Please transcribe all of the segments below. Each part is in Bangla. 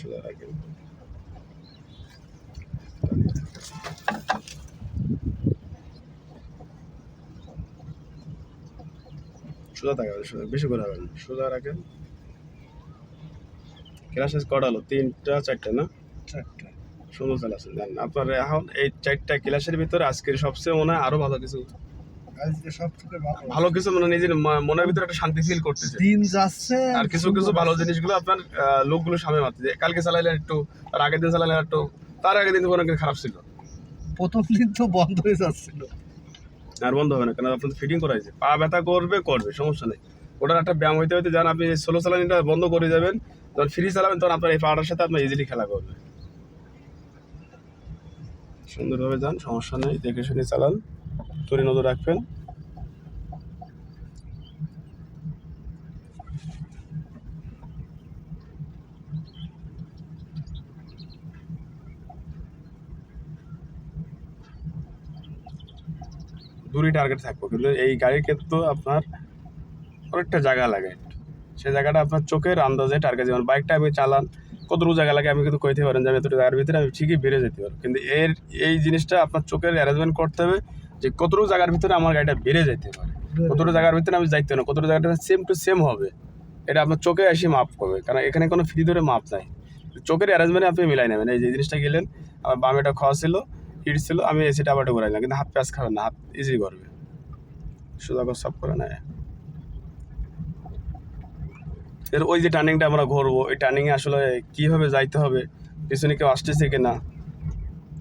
সোজা রাখেন। সোজা থাকবেন, সোজা বেশি করে হবেন, সোজা রাখেন। ক্লাস কটা হলো? 3টা 4টা না? 4টা। সুন্দর ক্লাস জান। আপনার এখন এই 4টা ক্লাসের ভিতরে আজকের সবচেয়ে মনে হয় আরো ভালো কিছু, আজকে সবথেকে ভালো কিছু মানে নিজের মনের ভিতরে একটা শান্তি ফিল করতেছে। দিন যাচ্ছে আর কিছু কিছু ভালো জিনিসগুলো আপনার লোকগুলো সামনে মারতেছে। কালকে চালাইলেন একটু, তার আগের দিন চালাইলেন একটু, তার আগের দিন কোনো খারাপ ছিল। প্রথম দিন তো বন্ধ হয়ে যাচ্ছিল। আর বন্ধ হবে না, কারণ আপনার ফিটিং করা হয়েছে। পা ব্যথা করবে, সমস্যা নেই। ওটার একটা ব্যায়াম হইতে হইতে যান, আপনি স্লো চালানিটা বন্ধ করে যাবেন, যখন ফ্রি চালাবেন তখন আপনার এই পাটার সাথে আপনার ইজিলি খেলা করবে। সুন্দরভাবে যান, সমস্যা নেই, দেখে শুনে চালান, চোরে নজর রাখবেন। দূরই টার্গেট থাকবো, কিন্তু এই গাড়ির ক্ষেত্রে আপনার অনেকটা জায়গা লাগে। সেই জায়গাটা আপনার চোখের আন্দাজে টার্গেট, যেমন বাইকটা আমি চালান কতটুকু জায়গা লাগে আমি কিন্তু কইতে পারেন যে আমি এতটুকু জায়গার ভিতরে আমি ঠিকই বেড়ে যেতে পারবো, কিন্তু এই জিনিসটা আপনার চোখের অ্যারেঞ্জমেন্ট করতে হবে যে কতটুকু জায়গার ভিতরে আমার গাড়িটা বেড়ে যেতে পারে, কতটুকু জায়গার ভিতরে আমি যাইতে না, কতটুকু জায়গাটা সেম টু সেম হবে, এটা আপনার চোখে এসে মাপ করবে, কারণ এখানে কোনো ফ্রি ধরে মাপ নাই। চোখের অ্যারেঞ্জমেন্টে আপনি মিলাই নেবেন। এই যে জিনিসটা গেলেন, আমার বামেটা খাওয়া ছিল, হিট ছিল, আমি এসিটা আবার ঘুরাই না, কিন্তু হাত প্যাঁচ খাবেন না, হাত ইজি করবে, সোজা করে সব করে নেয়। এর ওই যে টার্নিংটা আমরা ঘুরবো, ওই টার্নিংয়ে আসলে কীভাবে যাইতে হবে, পিছনে কেউ আসতেছে কিনা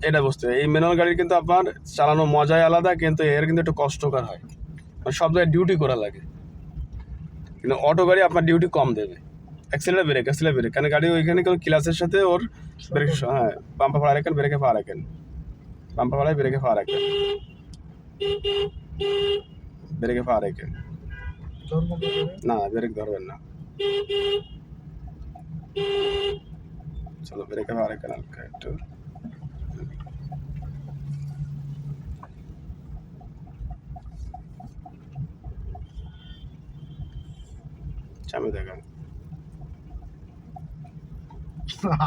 এটা বুঝতে হবে। এই ম্যানুয়াল গাড়ির কিন্তু আপনার চালানো মজাই আলাদা, কিন্তু এর কিন্তু একটু কষ্টকর হয়, মানে সব জায়গায় ডিউটি করা লাগে। কিন্তু অটো গাড়ি আপনার ডিউটি কম দেবে, অ্যাক্সিলেটার ব্রেক, কারণ গাড়ি ওইখানে কোনো ক্লাসের সাথে ওর ব্রেক, হ্যাঁ বাম্পা ফাড়া রাখেন, ব্রেকে পা রাখেন, বাম্পা ফাড়ায় ব্রেকে পা রাখেন, ব্রেকে পা রাখেন, না ব্রেক ধরবেন না, চলো ব্রেকে পা রাখেন হালকা একটু। সামনে দেখেন,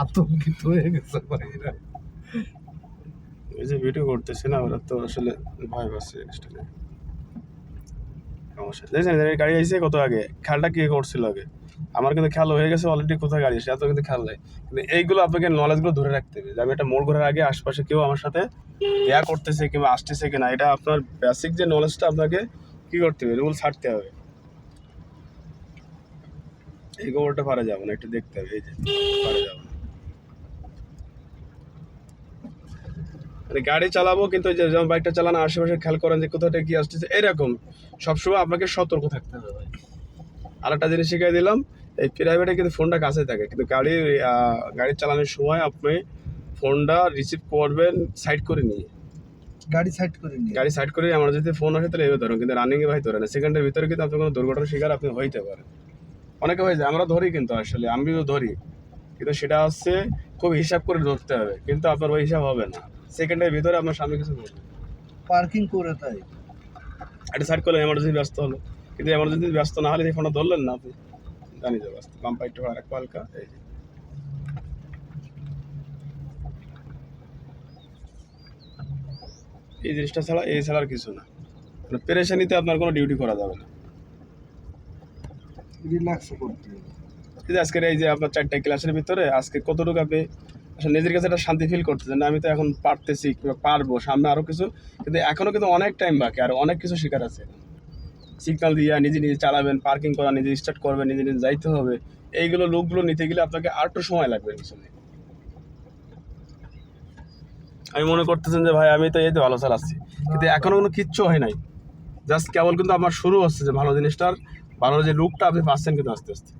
আতঙ্কিত হয়ে গেছে ভাইরা। এই যে ভিডিও করতেছে না, ওরা তো আসলে ভয় পাচ্ছে জিনিসটা নিয়ে। সমস্যা দেখছেন, গাড়ি আইসে কত আগে, খেয়ালটা কে করছিল আগে, আমার কিন্তু খেয়াল হয়ে গেছে অলরেডি কোথায় গাড়ি এসে, এত কিন্তু খেয়াল নেই। কিন্তু এইগুলো আপনাকে নলেজগুলো ধরে রাখতে হবে, যে আমি একটা মোড় ঘোরার আগে আশপাশে কেউ আমার সাথে দেয়া করতেছে কিংবা আসতেছে কিনা, এটা আপনার বেসিক যে নলেজটা আপনাকে কী করতে হবে, রুল ছাড়তে হবে। এই গোবরটা পারে যাবো না, একটু দেখতে হবে, এই যে পারে যাবো না, মানে গাড়ি চালাবো কিন্তু যে যেমন বাইকটা চালানো আশেপাশে খেয়াল করেন যে কোথাটা কি আসতেছে, এরকম সবসময় আপনাকে সতর্ক থাকতে হবে। আর একটা জিনিস শিখিয়ে দিলাম, এই প্রাইভেটে কিন্তু ফোনটা কাছে থাকে, কিন্তু গাড়ি চালানোর সময় আপনি ফোনটা রিসিভ করবেন সাইড করে নিয়ে, গাড়ি সাইড করে আমার যদি ফোন আসে তাহলে এভাবে ধরুন, কিন্তু রানিংয়ে ভাই ধরে না, সেকেন্ডের ভিতরে কিন্তু আপনি কোনো দুর্ঘটনার শিকার আপনি হইতে পারেন। অনেকে হয়ে যায়, আমরা ধরি কিন্তু আসলে আমিও ধরি, কিন্তু সেটা হচ্ছে খুব হিসাব করে ধরতে হবে, কিন্তু আপনার ওই হিসাব হবে না, সেকেন্ডের ভিতরে আপনার সামনে কিছু করবে, পার্কিং করে তাই একটা সাইড করলেন, এমার্জেন্সি ব্যস্ত হলো, কিন্তু এমার্জেন্সি ব্যস্ত না হলে সেই ফোনটা ধরলেন না আপনি, জানি যে ব্যস্ত, বাম্পা একটু রাখবো হালকা, এই যে এই জিনিসটা ছাড়া, এই ছাড়া আর কিছু না, মানে পেরেশানিতে আপনার কোনো ডিউটি করা যাবে না, রিল্যাক্স করতে হবে। এই যে আজকের এই যে আপনার 4টা ক্লাসের ভিতরে আজকে কতটুকু আপনি আসলে নিজের কাছে একটা শান্তি ফিল করতেছেন না, আমি তো এখন পারতেছি কিংবা পারবো, সামনে আরও কিছু, কিন্তু এখনও কিন্তু অনেক টাইম বাকি, আর অনেক কিছু শেখার আছে। সিগন্যাল দিয়ে নিজে চালাবেন, পার্কিং করা নিজে স্টার্ট করবেন, নিজে যাইতে হবে, এইগুলো লোকগুলো নিতে গেলে আপনাকে আর একটু সময় লাগবে পিছনে। আমি মনে করতেছেন যে ভাই আমি তো এই তো ভালো চালাচ্ছি, কিন্তু এখনো কোনো কিচ্ছু হয় নাই, জাস্ট কেবল কিন্তু আমার শুরু হচ্ছে, যে ভালো জিনিসটার ভালো যে লুকটা আপনি পাচ্ছেন কিন্তু আস্তে আস্তে।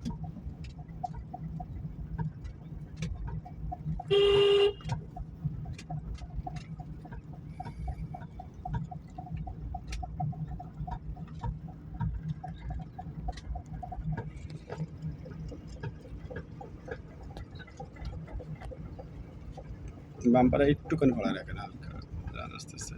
বাম্পারে একটুখানি ভাড়া রাখেন হালকা, আস্তে আস্তে।